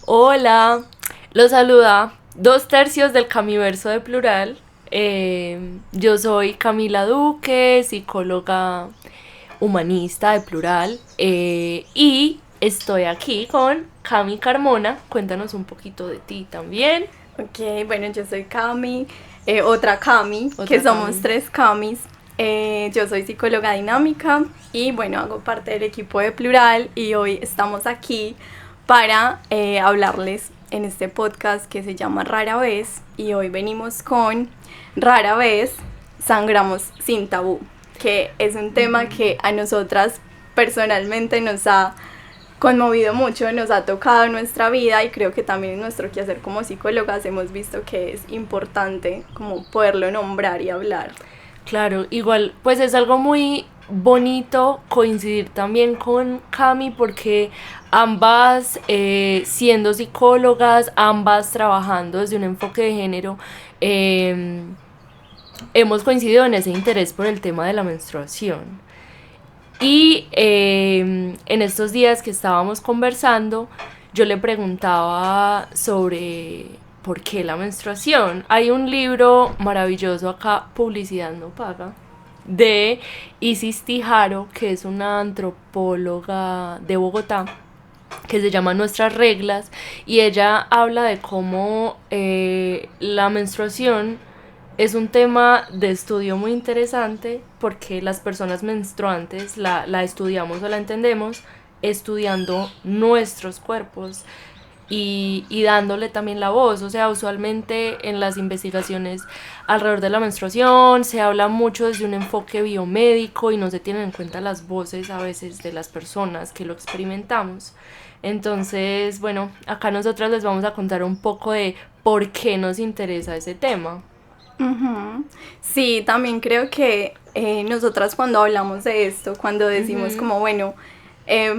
Hola, los saluda 2/3 del Camiverso de Plural. Yo soy Camila Duque, psicóloga humanista de Plural, y estoy aquí con Cami Carmona. Cuéntanos un poquito de ti también. Ok, bueno, yo soy Cami, otra Cami, que Otra somos Cami. tres Camis. Yo soy psicóloga dinámica y bueno, hago parte del equipo de Plural y hoy estamos aquí para hablarles en este podcast que se llama Rara Vez y hoy venimos con Rara Vez Sangramos sin tabú, que es un tema que a nosotras personalmente nos ha conmovido mucho, nos ha tocado en nuestra vida y creo que también en nuestro quehacer como psicólogas hemos visto que es importante como poderlo nombrar y hablar. Claro, igual, pues es algo muy bonito coincidir también con Cami porque ambas siendo psicólogas, ambas trabajando desde un enfoque de género, eh, hemos coincidido en ese interés por el tema de la menstruación. Y en estos días que estábamos conversando, yo le preguntaba sobre por qué la menstruación. Hay un libro maravilloso acá, Publicidad no paga, de Isis Tijaro, que es una antropóloga de Bogotá, que se llama Nuestras Reglas, y ella habla de cómo la menstruación es un tema de estudio muy interesante porque las personas menstruantes la estudiamos o la entendemos estudiando nuestros cuerpos y dándole también la voz. O sea, usualmente en las investigaciones alrededor de la menstruación se habla mucho desde un enfoque biomédico y no se tienen en cuenta las voces a veces de las personas que lo experimentamos. Entonces, bueno, acá nosotras les vamos a contar un poco de por qué nos interesa ese tema. Uh-huh. Sí, también creo que nosotras cuando hablamos de esto, cuando decimos Ujú. como, bueno,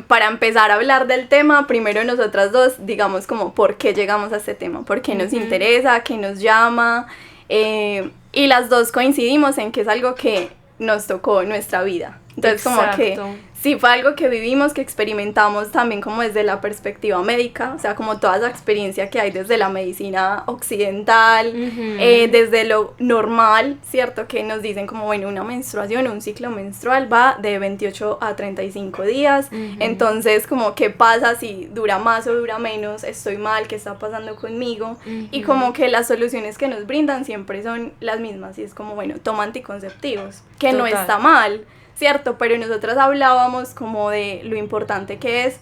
para empezar a hablar del tema, primero nosotras dos digamos como por qué llegamos a este tema, por qué nos Ujú. interesa, qué nos llama, y las dos coincidimos en que es algo que nos tocó en nuestra vida. Entonces como que Exacto. sí fue algo que vivimos, que experimentamos también como desde la perspectiva médica, o sea, como toda esa experiencia que hay desde la medicina occidental, Ujú. desde lo normal, ¿cierto? Que nos dicen como, bueno, una menstruación, un ciclo menstrual va de 28 a 35 días, Ujú. entonces como qué pasa si dura más o dura menos, estoy mal, qué está pasando conmigo, y como Ujú. que las soluciones que nos brindan siempre son las mismas, y es como, bueno, toma anticonceptivos, que no Total. está mal, ¿cierto? Pero nosotras hablábamos como de lo importante que es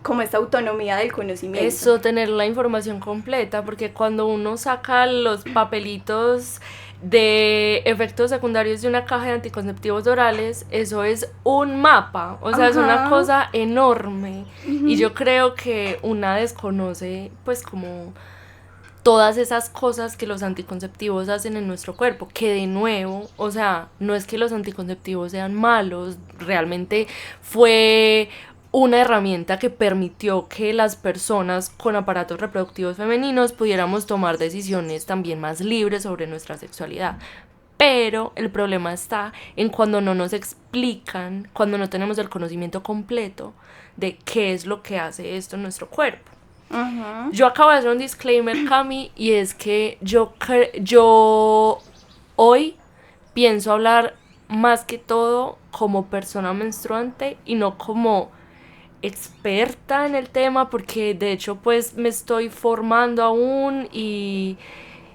como esta autonomía del conocimiento. Eso, tener la información completa, porque cuando uno saca los papelitos de efectos secundarios de una caja de anticonceptivos orales, eso es un mapa, o sea, es una Ajá. cosa enorme. Y Uh-huh. yo creo que una desconoce, pues, como todas esas cosas que los anticonceptivos hacen en nuestro cuerpo, que de nuevo, o sea, no es que los anticonceptivos sean malos, realmente fue una herramienta que permitió que las personas con aparatos reproductivos femeninos pudiéramos tomar decisiones también más libres sobre nuestra sexualidad. Pero el problema está en cuando no nos explican, cuando no tenemos el conocimiento completo de qué es lo que hace esto en nuestro cuerpo. Uh-huh. Yo acabo de hacer un disclaimer, Cami, y es que yo hoy pienso hablar más que todo como persona menstruante y no como experta en el tema, porque de hecho pues me estoy formando aún y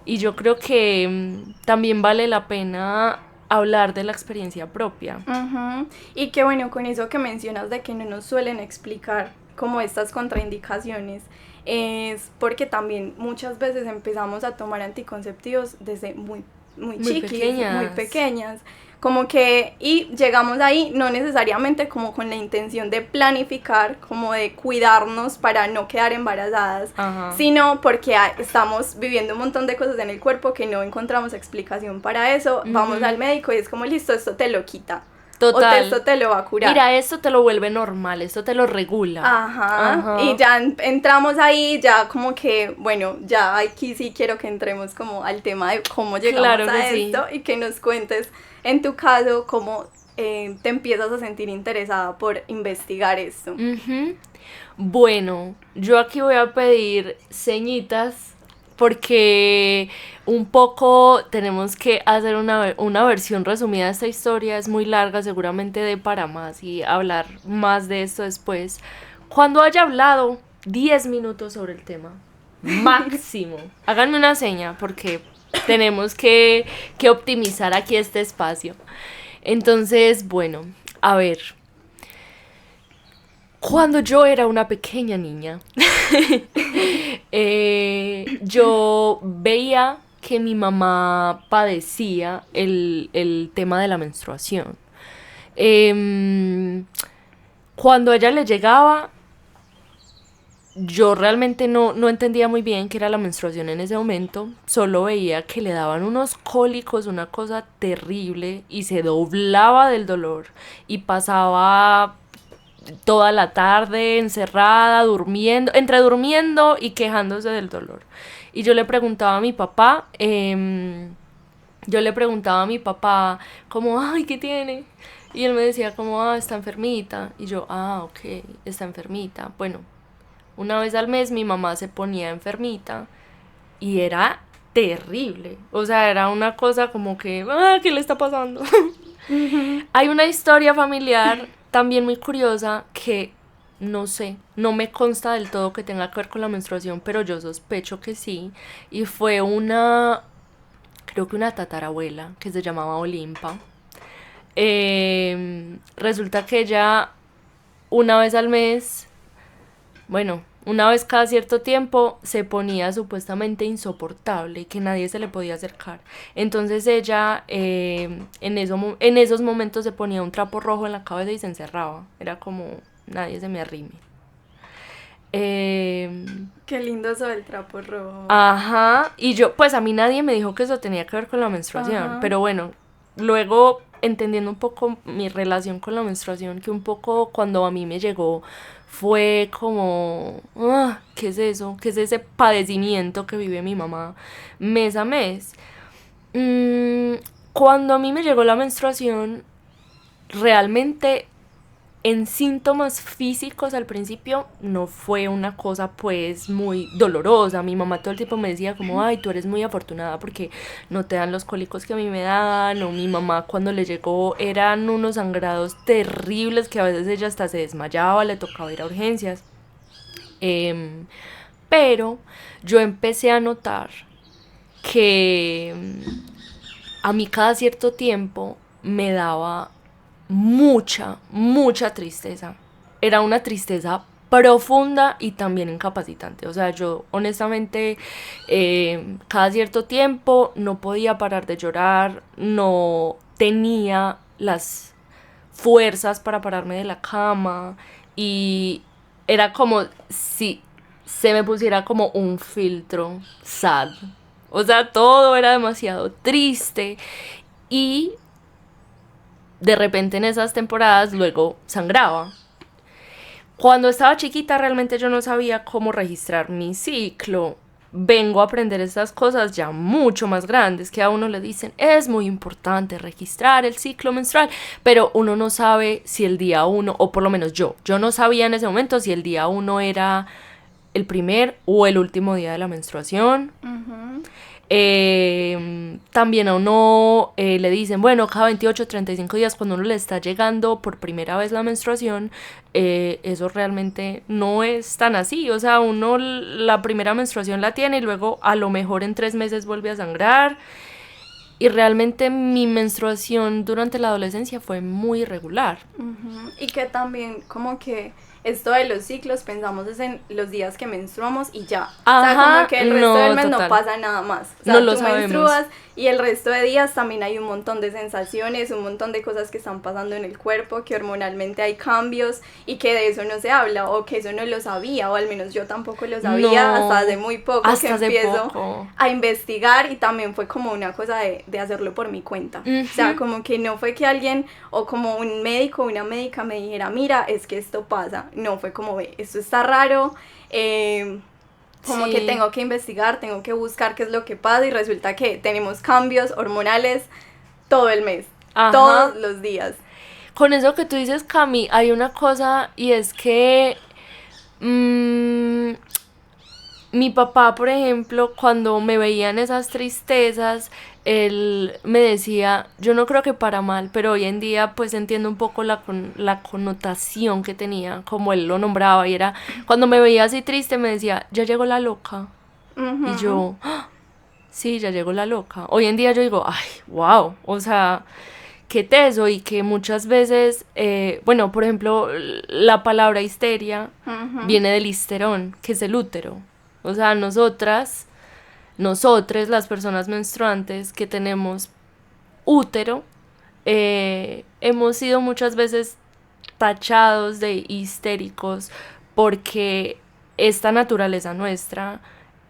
yo creo que también vale la pena hablar de la experiencia propia. Uh-huh. Y qué bueno con eso que mencionas de que no nos suelen explicar como estas contraindicaciones, es porque también muchas veces empezamos a tomar anticonceptivos desde muy Muy chiquis, muy pequeñas. pequeñas, como que, y llegamos ahí no necesariamente como con la intención de planificar, como de cuidarnos para no quedar embarazadas, Ajá. sino porque estamos viviendo un montón de cosas en el cuerpo que no encontramos explicación para eso, vamos al Ujú. médico y es como listo, esto te lo quita, o Total. esto te lo va a curar. Mira, esto te lo vuelve normal, esto te lo regula. Ajá, y Ajá. ya entramos ahí, ya como que, bueno, ya aquí sí quiero que entremos como al tema de cómo llegamos Claro que a sí. esto y que nos cuentes en tu caso cómo te empiezas a sentir interesada por investigar esto? Ujú. Bueno, yo aquí voy a pedir señitas porque un poco tenemos que hacer una versión resumida de esta historia. Es muy larga, seguramente dé para más y hablar más de esto después. Cuando haya hablado 10 minutos sobre el tema, máximo. Háganme una seña porque tenemos que optimizar aquí este espacio. Entonces, bueno, a ver. Cuando yo era una pequeña niña, yo veía que mi mamá padecía el tema de la menstruación. Cuando a ella le llegaba, yo realmente no entendía muy bien qué era la menstruación en ese momento, solo veía que le daban unos cólicos, una cosa terrible, y se doblaba del dolor, y pasaba toda la tarde encerrada, durmiendo, entre durmiendo y quejándose del dolor. Y yo le preguntaba a mi papá, como, ay, ¿qué tiene? Y él me decía como, está enfermita. Y yo, ok, está enfermita. Bueno, una vez al mes mi mamá se ponía enfermita y era terrible. O sea, era una cosa como que, ¿qué le está pasando? Hay una historia familiar también muy curiosa que no sé, no me consta del todo que tenga que ver con la menstruación, pero yo sospecho que sí. Y fue creo que una tatarabuela que se llamaba Olimpa. Resulta que ella una vez al mes, bueno, una vez cada cierto tiempo se ponía supuestamente insoportable y que nadie se le podía acercar. Entonces ella en esos momentos se ponía un trapo rojo en la cabeza y se encerraba. Era como, nadie se me arrime. Qué lindo eso del trapo rojo. Ajá, y yo, pues a mí nadie me dijo que eso tenía que ver con la menstruación, Ajá. pero bueno, luego entendiendo un poco mi relación con la menstruación, que un poco cuando a mí me llegó fue como, ¿qué es eso? ¿Qué es ese padecimiento que vive mi mamá mes a mes? Cuando a mí me llegó la menstruación, realmente en síntomas físicos al principio no fue una cosa pues muy dolorosa. Mi mamá todo el tiempo me decía como, ay, tú eres muy afortunada porque no te dan los cólicos que a mí me dan. O mi mamá cuando le llegó eran unos sangrados terribles que a veces ella hasta se desmayaba, le tocaba ir a urgencias. Pero yo empecé a notar que a mí cada cierto tiempo me daba mucha tristeza. Era una tristeza profunda y también incapacitante. O sea, yo honestamente cada cierto tiempo no podía parar de llorar, no tenía las fuerzas para pararme de la cama y era como si se me pusiera como un filtro sad. O sea, todo era demasiado triste y de repente en esas temporadas luego sangraba. Cuando estaba chiquita realmente yo no sabía cómo registrar mi ciclo. Vengo a aprender estas cosas ya mucho más grandes, que a uno le dicen es muy importante registrar el ciclo menstrual, pero uno no sabe si el día 1, o por lo menos yo no sabía en ese momento si el día 1 era el primer o el último día de la menstruación. Uh-huh. También a uno le dicen, bueno, cada 28, 35 días cuando uno le está llegando por primera vez la menstruación, eso realmente no es tan así. O sea, uno la primera menstruación la tiene y luego a lo mejor en 3 meses vuelve a sangrar. Y realmente mi menstruación durante la adolescencia fue muy irregular. Uh-huh. Y que también como que esto de los ciclos pensamos es en los días que menstruamos y ya. Ajá, o sea, como que el resto del mes total. no pasa nada más. O sea, no lo tú sabemos. menstruas y el resto de días también hay un montón de sensaciones, un montón de cosas que están pasando en el cuerpo, que hormonalmente hay cambios y que de eso no se habla o que eso no lo sabía, o al menos yo tampoco lo sabía hasta hace muy poco que empiezo a investigar, y también fue como una cosa de hacerlo por mi cuenta. Uh-huh. O sea, como que no fue que alguien o como un médico o una médica me dijera, mira, es que esto pasa. No, fue como, ve, esto está raro, como que tengo que investigar, tengo que buscar qué es lo que pasa, y resulta que tenemos cambios hormonales todo el mes, todos los días. con eso que tú dices, Cami, hay una cosa y es que mi papá, por ejemplo, cuando me veían esas tristezas, él me decía, yo no creo que para mal, pero hoy en día pues entiendo un poco la connotación que tenía, como él lo nombraba, y era, cuando me veía así triste me decía, ya llegó la loca, y yo, "Ah, sí, ya llegó la loca". Hoy en día yo digo, ay, wow, o sea, qué teso, y que muchas veces, bueno, por ejemplo, la palabra histeria viene del histerón, que es el útero. O sea, nosotras, las personas menstruantes que tenemos útero, hemos sido muchas veces tachados de histéricos porque esta naturaleza nuestra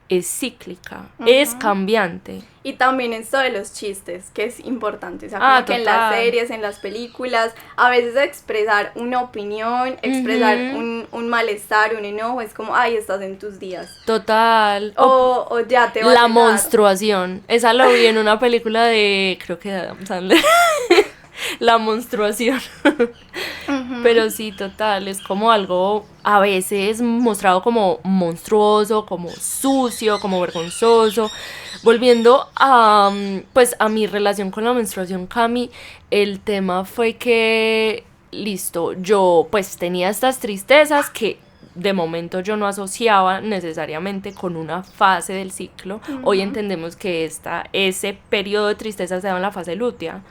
es cíclica, es cambiante. Y también esto de los chistes, que es importante, o sea, como que en las series, en las películas, a veces expresar una opinión, expresar un malestar, un enojo, es como, ay, estás en tus días. Total. O ya te va a La llegar. menstruación, esa lo vi en una película de, creo que de Adam Sandler. La menstruación. Pero sí, total, es como algo a veces mostrado como monstruoso, como sucio, como vergonzoso. Volviendo a, pues, a mi relación con la menstruación, Cami, el tema fue que, listo, yo pues tenía estas tristezas que de momento yo no asociaba necesariamente con una fase del ciclo. Hoy entendemos que ese periodo de tristeza se da en la fase lútea.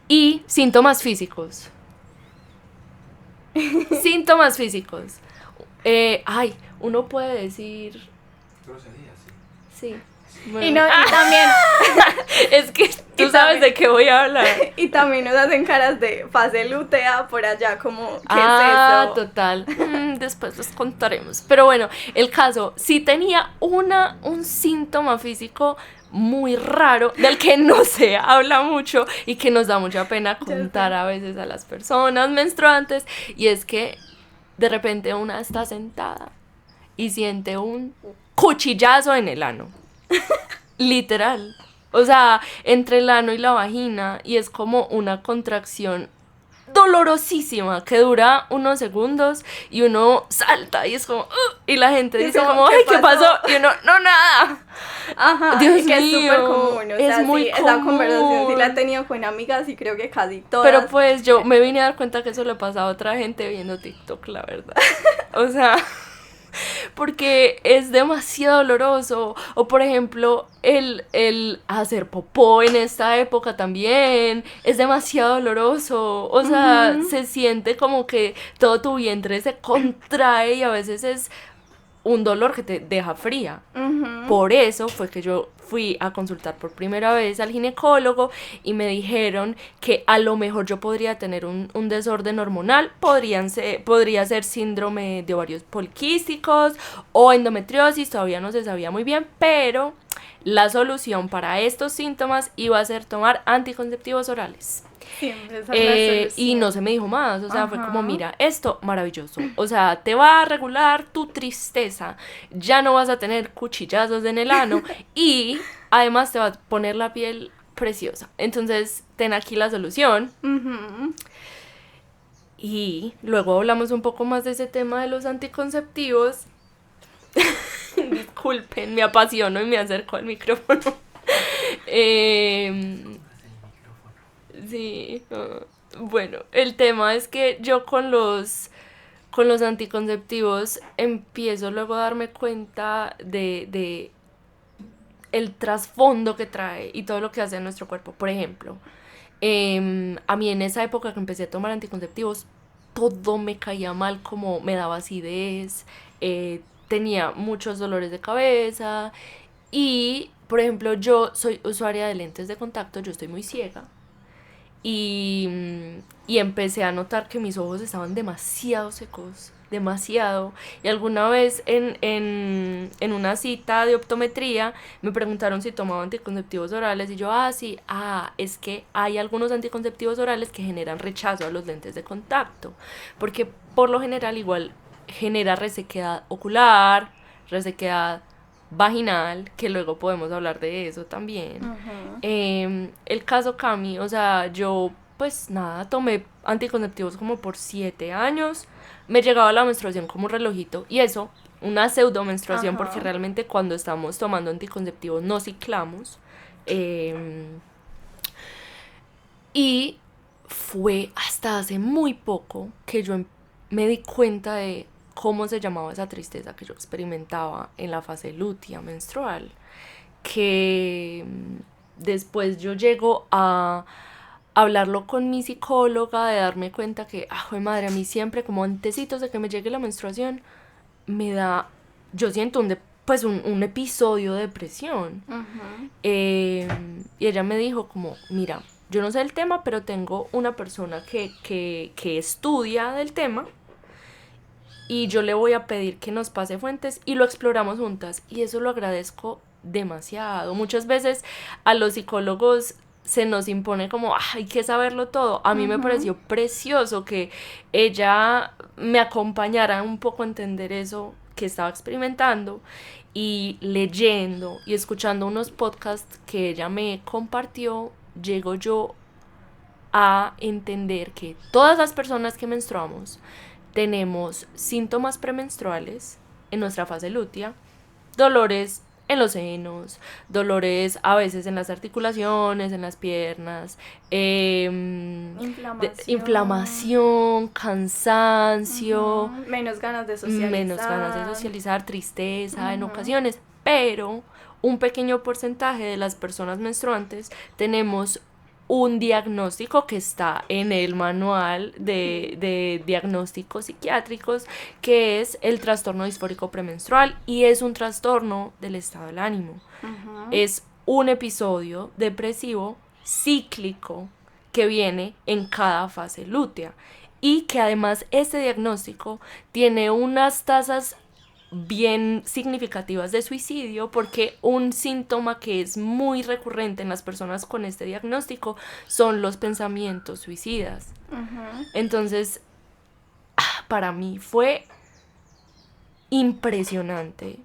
Y síntomas físicos. Síntomas físicos. Uno puede decir... Sí. Bueno. Y también... Es que tú sabes de qué voy a hablar. Y también nos hacen caras de fase lútea por allá, como, ¿qué es eso? Total. Después les contaremos. Pero bueno, el caso, sí tenía un síntoma físico muy raro, del que no se habla mucho y que nos da mucha pena contar a veces a las personas menstruantes, y es que de repente una está sentada y siente un cuchillazo en el ano. Literal. O sea, entre el ano y la vagina, y es como una contracción dolorosísima que dura unos segundos y uno salta y es como y la gente dice como, ay, ¿qué pasó? Y uno, no, nada. Ajá, Dios que mío, es súper común, o sea, muy sí, común. esa conversación sí la he tenido con amigas y creo que casi todas. Pero pues yo me vine a dar cuenta que eso le pasa a otra gente viendo TikTok, la verdad. O sea, porque es demasiado doloroso. O por ejemplo, el hacer popó en esta época también es demasiado doloroso. O sea, se siente como que todo tu vientre se contrae y a veces es un dolor que te deja fría. Por eso fue que yo fui a consultar por primera vez al ginecólogo y me dijeron que a lo mejor yo podría tener un desorden hormonal, podría ser síndrome de ovarios poliquísticos o endometriosis, todavía no se sabía muy bien, pero la solución para estos síntomas iba a ser tomar anticonceptivos orales. Siempre esa es Y no se me dijo más, o sea, fue como, mira, esto maravilloso, o sea, te va a regular tu tristeza, ya no vas a tener cuchillazos en el ano y además te va a poner la piel preciosa. Entonces, ten aquí la solución. Y luego hablamos un poco más de ese tema de los anticonceptivos. Disculpen, me apasiono y me acerco al micrófono. Sí, bueno, el tema es que yo con los anticonceptivos empiezo luego a darme cuenta de el trasfondo que trae y todo lo que hace en nuestro cuerpo. Por ejemplo, a mí en esa época que empecé a tomar anticonceptivos, todo me caía mal, como me daba acidez, tenía muchos dolores de cabeza y, por ejemplo, yo soy usuaria de lentes de contacto, yo estoy muy ciega. Y empecé a notar que mis ojos estaban demasiado secos, demasiado. Y alguna vez en una cita de optometría me preguntaron si tomaba anticonceptivos orales y yo, sí, es que hay algunos anticonceptivos orales que generan rechazo a los lentes de contacto, porque por lo general igual genera resequedad ocular, resequedad vaginal, que luego podemos hablar de eso también. El caso Cami, o sea, yo pues nada, tomé anticonceptivos como por 7 años, me llegaba la menstruación como un relojito y eso, una pseudo menstruación porque Ajá. realmente cuando estamos tomando anticonceptivos no ciclamos. Y fue hasta hace muy poco que yo me di cuenta de cómo se llamaba esa tristeza que yo experimentaba en la fase lútea menstrual, que después yo llego a hablarlo con mi psicóloga, de darme cuenta que, jue madre, a mí siempre, como antecitos de que me llegue la menstruación, me da, yo siento un episodio de depresión. Y ella me dijo como, mira, yo no sé el tema, pero tengo una persona que estudia del tema y yo le voy a pedir que nos pase fuentes y lo exploramos juntas. Y eso lo agradezco demasiado. Muchas veces a los psicólogos se nos impone como, hay que saberlo todo. A mí me pareció precioso que ella me acompañara un poco a entender eso que estaba experimentando, y leyendo y escuchando unos podcasts que ella me compartió, llego yo a entender que todas las personas que menstruamos tenemos síntomas premenstruales en nuestra fase lútea, dolores en los senos, dolores a veces en las articulaciones, en las piernas, inflamación, cansancio, menos ganas de socializar, tristeza en ocasiones, pero un pequeño porcentaje de las personas menstruantes tenemos un diagnóstico que está en el manual de diagnósticos psiquiátricos, que es el trastorno disfórico premenstrual, y es un trastorno del estado del ánimo. Es un episodio depresivo cíclico que viene en cada fase lútea, y que además este diagnóstico tiene unas tasas bien significativas de suicidio, porque un síntoma que es muy recurrente en las personas con este diagnóstico son los pensamientos suicidas. Entonces, para mí fue impresionante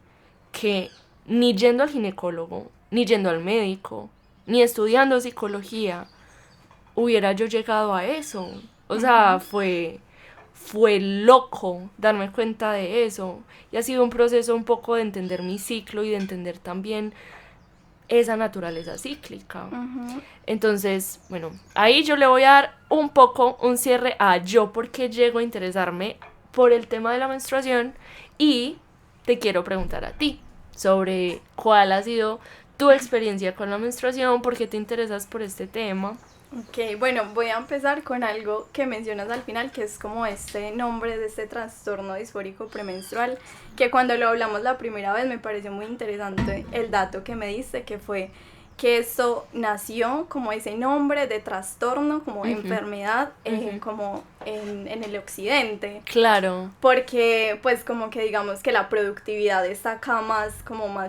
que ni yendo al ginecólogo, ni yendo al médico, ni estudiando psicología, hubiera yo llegado a eso. O sea, fue loco darme cuenta de eso, y ha sido un proceso un poco de entender mi ciclo y de entender también esa naturaleza cíclica. Entonces, bueno, ahí yo le voy a dar un poco un cierre a yo porque llego a interesarme por el tema de la menstruación, y te quiero preguntar a ti sobre cuál ha sido tu experiencia con la menstruación, por qué te interesas por este tema. Ok, bueno, voy a empezar con algo que mencionas al final, que es como este nombre de este trastorno disfórico premenstrual, que cuando lo hablamos la primera vez me pareció muy interesante el dato que me diste, que fue que esto nació como ese nombre de trastorno, como enfermedad, como en el occidente. Claro. Porque pues como que digamos que la productividad está acá más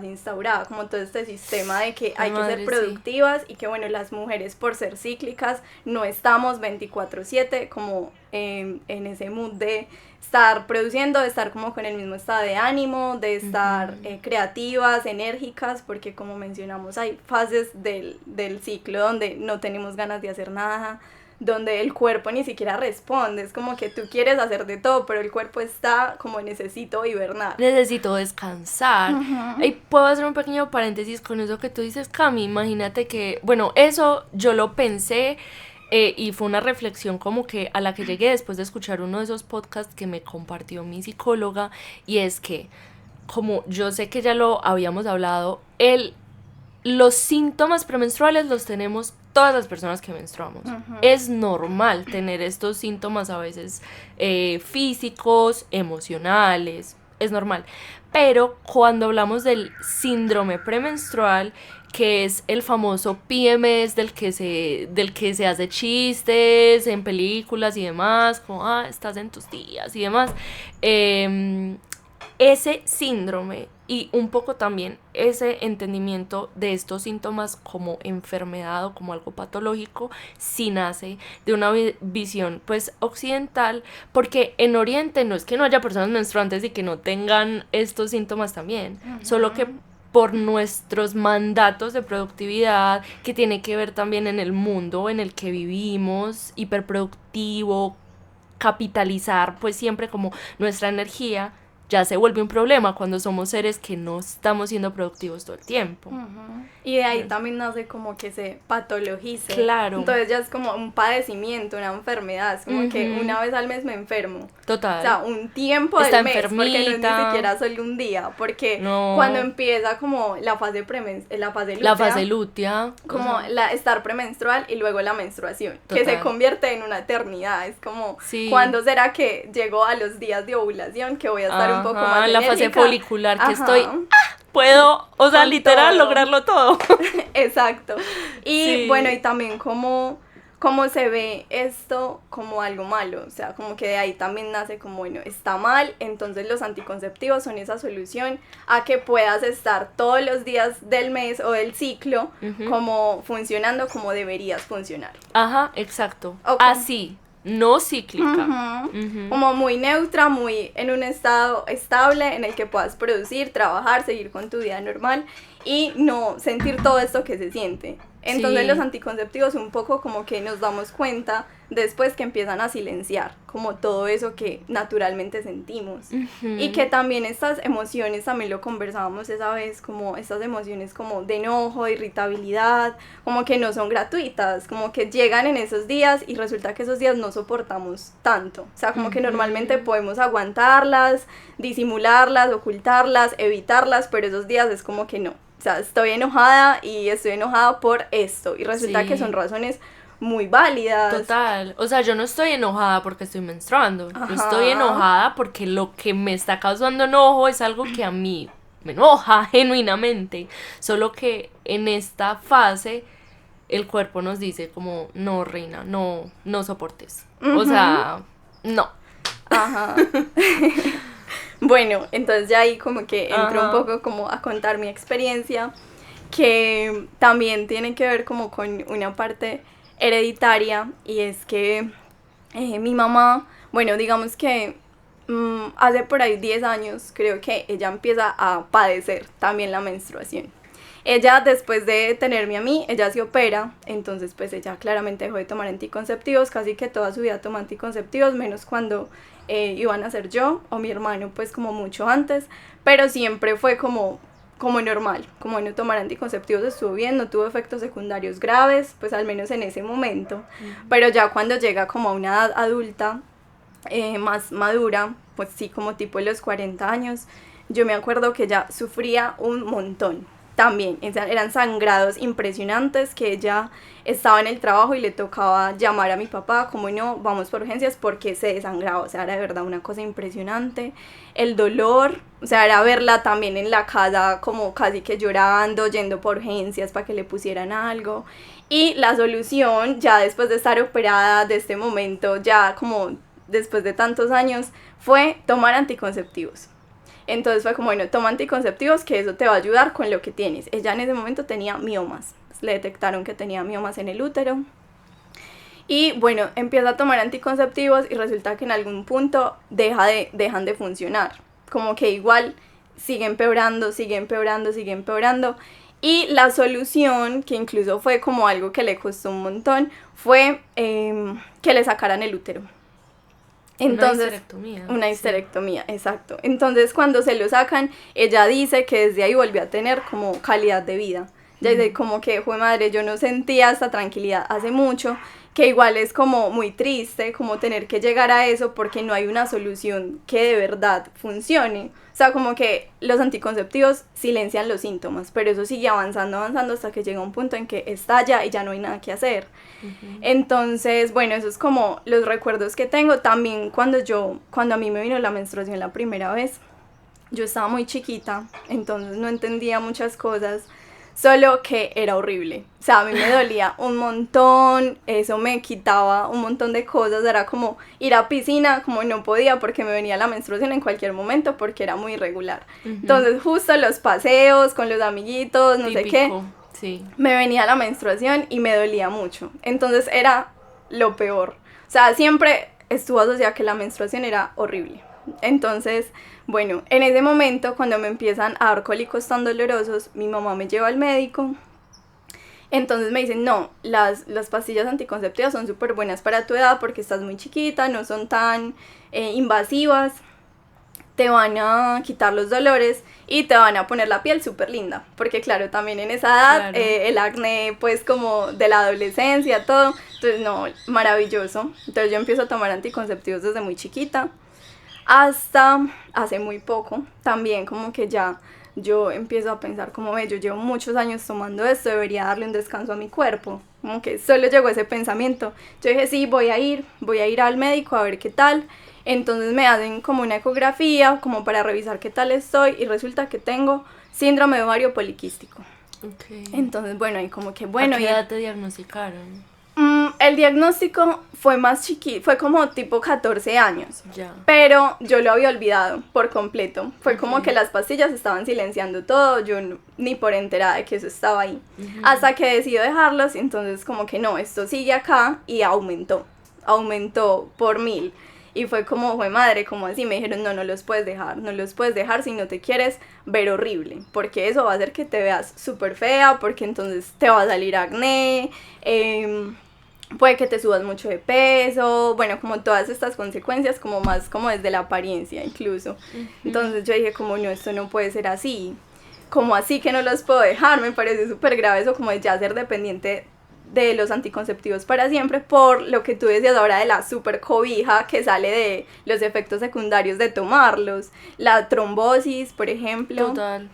instaurada, como todo este sistema de que hay que ser productivas, y que bueno, las mujeres por ser cíclicas no estamos 24/7 como en ese mood de estar produciendo, de estar como con el mismo estado de ánimo, de estar creativas, enérgicas, porque como mencionamos hay fases del ciclo donde no tenemos ganas de hacer nada, donde el cuerpo ni siquiera responde, es como que tú quieres hacer de todo, pero el cuerpo está como necesito hibernar. Necesito descansar. Y puedo hacer un pequeño paréntesis con eso que tú dices, Cami. Imagínate que, bueno, eso yo lo pensé, y fue una reflexión como que a la que llegué después de escuchar uno de esos podcasts que me compartió mi psicóloga, y es que, como yo sé que ya lo habíamos hablado, los síntomas premenstruales los tenemos todas las personas que menstruamos. Es normal tener estos síntomas a veces físicos, emocionales, es normal. Pero cuando hablamos del síndrome premenstrual, que es el famoso PMS del que se hace chistes en películas y demás, como estás en tus días y demás, ese síndrome y un poco también ese entendimiento de estos síntomas como enfermedad o como algo patológico sí nace de una visión pues occidental, porque en Oriente no es que no haya personas menstruantes y que no tengan estos síntomas también, solo que por nuestros mandatos de productividad, que tiene que ver también en el mundo en el que vivimos, hiperproductivo, capitalizar pues siempre como nuestra energía, ya se vuelve un problema cuando somos seres que no estamos siendo productivos todo el tiempo. Uh-huh. Y de ahí también nace como que se patologice. Claro. Entonces ya es como un padecimiento, una enfermedad. Es como que una vez al mes me enfermo. Total. O sea, un tiempo Está del mes, enfermita. porque no es ni siquiera solo un día. Porque cuando empieza como la fase lútea, como estar premenstrual y luego la menstruación, total, que se convierte en una eternidad. Es como, ¿cuándo será que llego a los días de ovulación que voy a estar un poco más la enérgica? fase folicular que estoy... puedo, o sea, literal, todo. Lograrlo todo. Exacto. Y bueno, y también como se ve esto como algo malo, o sea, como que de ahí también nace como, bueno, está mal, entonces los anticonceptivos son esa solución a que puedas estar todos los días del mes o del ciclo como funcionando como deberías funcionar. Ajá, exacto. Así. No cíclica. Como muy neutra, muy en un estado estable en el que puedas producir, trabajar, seguir con tu vida normal y no sentir todo esto que se siente. Entonces los anticonceptivos un poco como que nos damos cuenta después que empiezan a silenciar como todo eso que naturalmente sentimos. Y que también estas emociones, también lo conversábamos esa vez, como estas emociones como de enojo, de irritabilidad, como que no son gratuitas, como que llegan en esos días y resulta que esos días no soportamos tanto. O sea, como que normalmente podemos aguantarlas, disimularlas, ocultarlas, evitarlas, pero esos días es como que no. O sea, estoy enojada y estoy enojada por esto. Y resulta que son razones muy válidas. Total. O sea, yo no estoy enojada porque estoy menstruando. Yo estoy enojada porque lo que me está causando enojo es algo que a mí me enoja genuinamente. Solo que en esta fase el cuerpo nos dice como, no, reina, no soportes. O sea, no. Ajá. Bueno, entonces ya ahí como que entro un poco como a contar mi experiencia, que también tiene que ver como con una parte hereditaria, y es que mi mamá, bueno, digamos que hace por ahí 10 años creo que ella empieza a padecer también la menstruación. Ella, después de tenerme a mí, ella se opera, entonces pues ella claramente dejó de tomar anticonceptivos, casi que toda su vida tomó anticonceptivos, menos cuando iban a ser yo o mi hermano, pues como mucho antes, pero siempre fue como normal, como no tomar anticonceptivos estuvo bien, no tuvo efectos secundarios graves, pues al menos en ese momento, pero ya cuando llega como a una edad adulta, más madura, pues sí, como tipo los 40 años, yo me acuerdo que ella sufría un montón. También, eran sangrados impresionantes, que ella estaba en el trabajo y le tocaba llamar a mi papá, como no, vamos por urgencias porque se desangraba, o sea, era de verdad una cosa impresionante. El dolor, o sea, era verla también en la casa como casi que llorando, yendo por urgencias para que le pusieran algo. Y la solución, ya después de estar operada, de este momento, ya como después de tantos años, fue tomar anticonceptivos. Entonces fue como, bueno, toma anticonceptivos, que eso te va a ayudar con lo que tienes. Ella en ese momento tenía miomas. Le detectaron que tenía miomas en el útero. Y bueno, empieza a tomar anticonceptivos y resulta que en algún punto dejan de funcionar. Como que igual sigue empeorando. Y la solución, que incluso fue como algo que le costó un montón, fue que le sacaran el útero. Entonces, una histerectomía, exacto. Entonces, cuando se lo sacan, ella dice que desde ahí volvió a tener como calidad de vida. Ya dice como que, jue madre, yo no sentía esta tranquilidad hace mucho, que igual es como muy triste, como tener que llegar a eso porque no hay una solución que de verdad funcione. O sea, como que los anticonceptivos silencian los síntomas, pero eso sigue avanzando hasta que llega un punto en que estalla y ya no hay nada que hacer. Entonces, bueno, eso es como los recuerdos que tengo. También cuando a mí me vino la menstruación la primera vez, yo estaba muy chiquita, entonces no entendía muchas cosas, solo que era horrible. O sea, a mí me dolía un montón, eso me quitaba un montón de cosas, era como ir a piscina, como no podía porque me venía la menstruación en cualquier momento porque era muy irregular. Entonces, justo los paseos con los amiguitos, no sé qué, sí, me venía la menstruación y me dolía mucho. Entonces era lo peor. O sea, siempre estuvo asociada que la menstruación era horrible. Entonces, bueno, en ese momento cuando me empiezan a dar cólicos tan dolorosos, mi mamá me lleva al médico. Entonces me dicen, no, las pastillas anticonceptivas son súper buenas para tu edad porque estás muy chiquita, no son tan invasivas, te van a quitar los dolores y te van a poner la piel súper linda, porque claro, también en esa edad, Claro. el acné pues como de la adolescencia, todo, entonces no, maravilloso. Entonces yo empiezo a tomar anticonceptivos desde muy chiquita, hasta hace muy poco, también como que ya yo empiezo a pensar como, ve, yo llevo muchos años tomando esto, debería darle un descanso a mi cuerpo, como que solo llegó ese pensamiento. Yo dije, sí, voy a ir al médico a ver qué tal. Entonces me hacen como una ecografía, como para revisar qué tal estoy, y resulta que tengo síndrome de ovario poliquístico. Okay. Entonces, bueno, y como que bueno... ¿A qué edad te diagnosticaron? El diagnóstico fue más chiquito, fue como tipo 14 años. Ya. Pero yo lo había olvidado por completo. Fue como que las pastillas estaban silenciando todo, yo ni por enterada de que eso estaba ahí. Hasta que decido dejarlos, entonces como que no, esto sigue acá, y aumentó por 1000. Y fue como, fue madre, como así, me dijeron, no los puedes dejar si no te quieres ver horrible, porque eso va a hacer que te veas súper fea, porque entonces te va a salir acné, puede que te subas mucho de peso, bueno, como todas estas consecuencias, como más como desde la apariencia incluso. Entonces yo dije como, no, esto no puede ser así, como así que no los puedo dejar, me parece súper grave eso, como de ya ser dependiente de los anticonceptivos para siempre, por lo que tú decías ahora de la super cobija que sale de los efectos secundarios de tomarlos, la trombosis, por ejemplo. Total.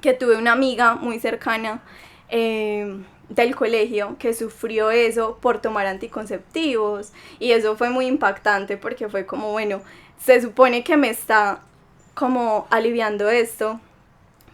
Que tuve una amiga muy cercana del colegio que sufrió eso por tomar anticonceptivos, y eso fue muy impactante porque fue como, bueno, se supone que me está como aliviando esto,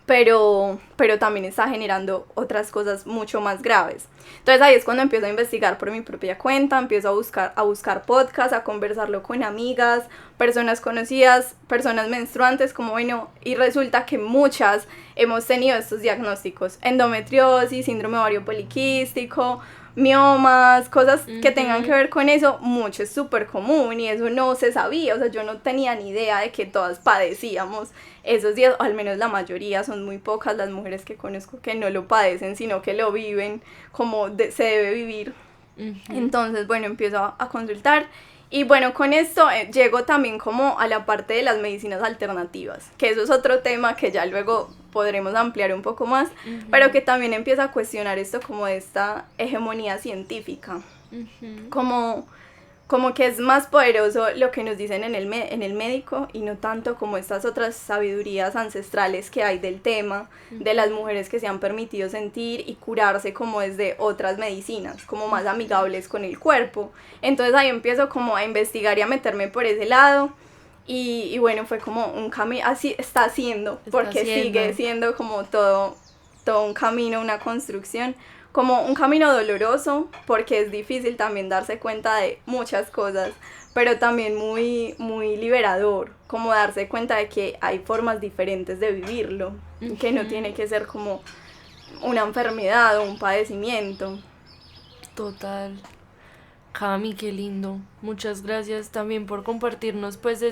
pero también está generando otras cosas mucho más graves. Entonces ahí es cuando empiezo a investigar por mi propia cuenta, empiezo a buscar podcasts, a conversarlo con amigas, personas conocidas, personas menstruantes, como bueno, y resulta que muchas hemos tenido estos diagnósticos: endometriosis, síndrome ovario poliquístico, miomas, cosas que tengan que ver con eso, mucho, es súper común, y eso no se sabía, o sea, yo no tenía ni idea de que todas padecíamos esos días, o al menos la mayoría, son muy pocas las mujeres que conozco que no lo padecen, sino que lo viven como se debe vivir. Entonces, bueno, empiezo a consultar, y bueno, con esto llego también como a la parte de las medicinas alternativas, que eso es otro tema que ya luego podremos ampliar un poco más, pero que también empieza a cuestionar esto como de esta hegemonía científica, como que es más poderoso lo que nos dicen en el médico, y no tanto como estas otras sabidurías ancestrales que hay del tema, de las mujeres que se han permitido sentir y curarse como desde otras medicinas, como más amigables con el cuerpo. Entonces ahí empiezo como a investigar y a meterme por ese lado, y bueno, fue como un camino, así sigue siendo como todo un camino, una construcción, como un camino doloroso, porque es difícil también darse cuenta de muchas cosas, pero también muy, muy liberador, como darse cuenta de que hay formas diferentes de vivirlo, que no tiene que ser como una enfermedad o un padecimiento. Total. Cami, qué lindo. Muchas gracias también por compartirnos pues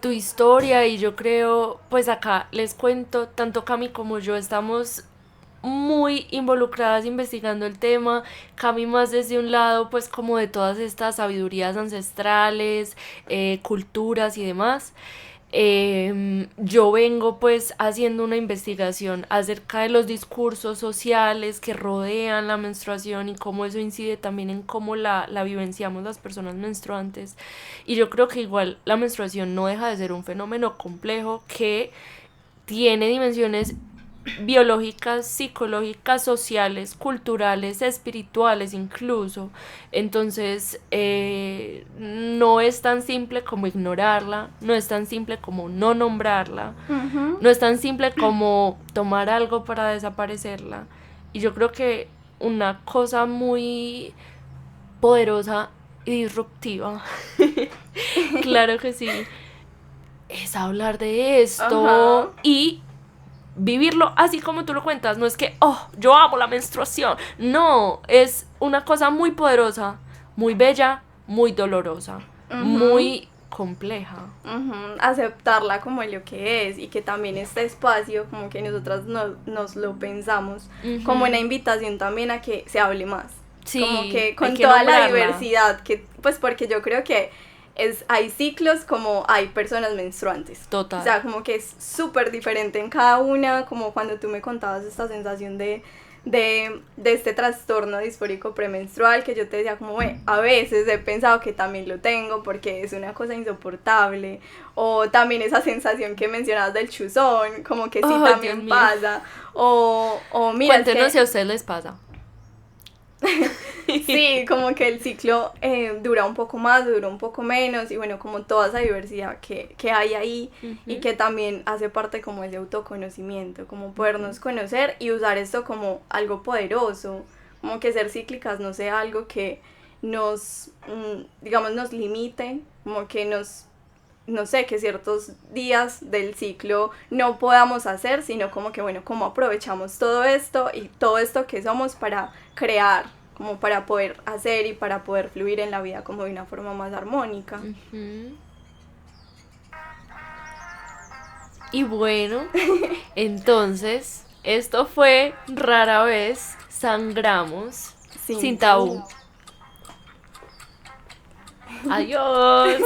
tu historia, y yo creo, pues acá les cuento, tanto Cami como yo estamos muy involucradas investigando el tema. Cami más desde un lado pues como de todas estas sabidurías ancestrales, culturas y demás. Yo vengo pues haciendo una investigación acerca de los discursos sociales que rodean la menstruación y cómo eso incide también en cómo la vivenciamos las personas menstruantes, y yo creo que igual la menstruación no deja de ser un fenómeno complejo que tiene dimensiones biológicas, psicológicas, sociales, culturales, espirituales incluso. Entonces no es tan simple como ignorarla, no es tan simple como no nombrarla, no es tan simple como tomar algo para desaparecerla. Y yo creo que una cosa muy poderosa y disruptiva, claro que sí, es hablar de esto y vivirlo así como tú lo cuentas. No es que, oh, yo amo la menstruación. No, es una cosa muy poderosa, muy bella, muy dolorosa, muy compleja. Aceptarla como lo que es y que también este espacio como que nosotras nos lo pensamos como una invitación también a que se hable más. Sí, como que con hay que toda la nombrarla. diversidad que pues porque yo creo que hay ciclos como hay personas menstruantes. Total. O sea, como que es súper diferente en cada una, como cuando tú me contabas esta sensación de este trastorno disfórico premenstrual, que yo te decía como, a veces he pensado que también lo tengo porque es una cosa insoportable, o también esa sensación que mencionabas del chuzón, como que sí también pasa, o mira, cuéntenos si a ustedes les pasa. Sí, como que el ciclo dura un poco más, dura un poco menos, y bueno, como toda esa diversidad que hay ahí, y que también hace parte como ese autoconocimiento, como podernos conocer y usar esto como algo poderoso, como que ser cíclicas no sea algo que nos, digamos, nos limite, como que no sé, que ciertos días del ciclo no podamos hacer, sino como que bueno, como aprovechamos todo esto y todo esto que somos para crear, como para poder hacer y para poder fluir en la vida como de una forma más armónica. Y bueno, entonces, esto fue Rara Vez Sangramos sin tabú. Adiós.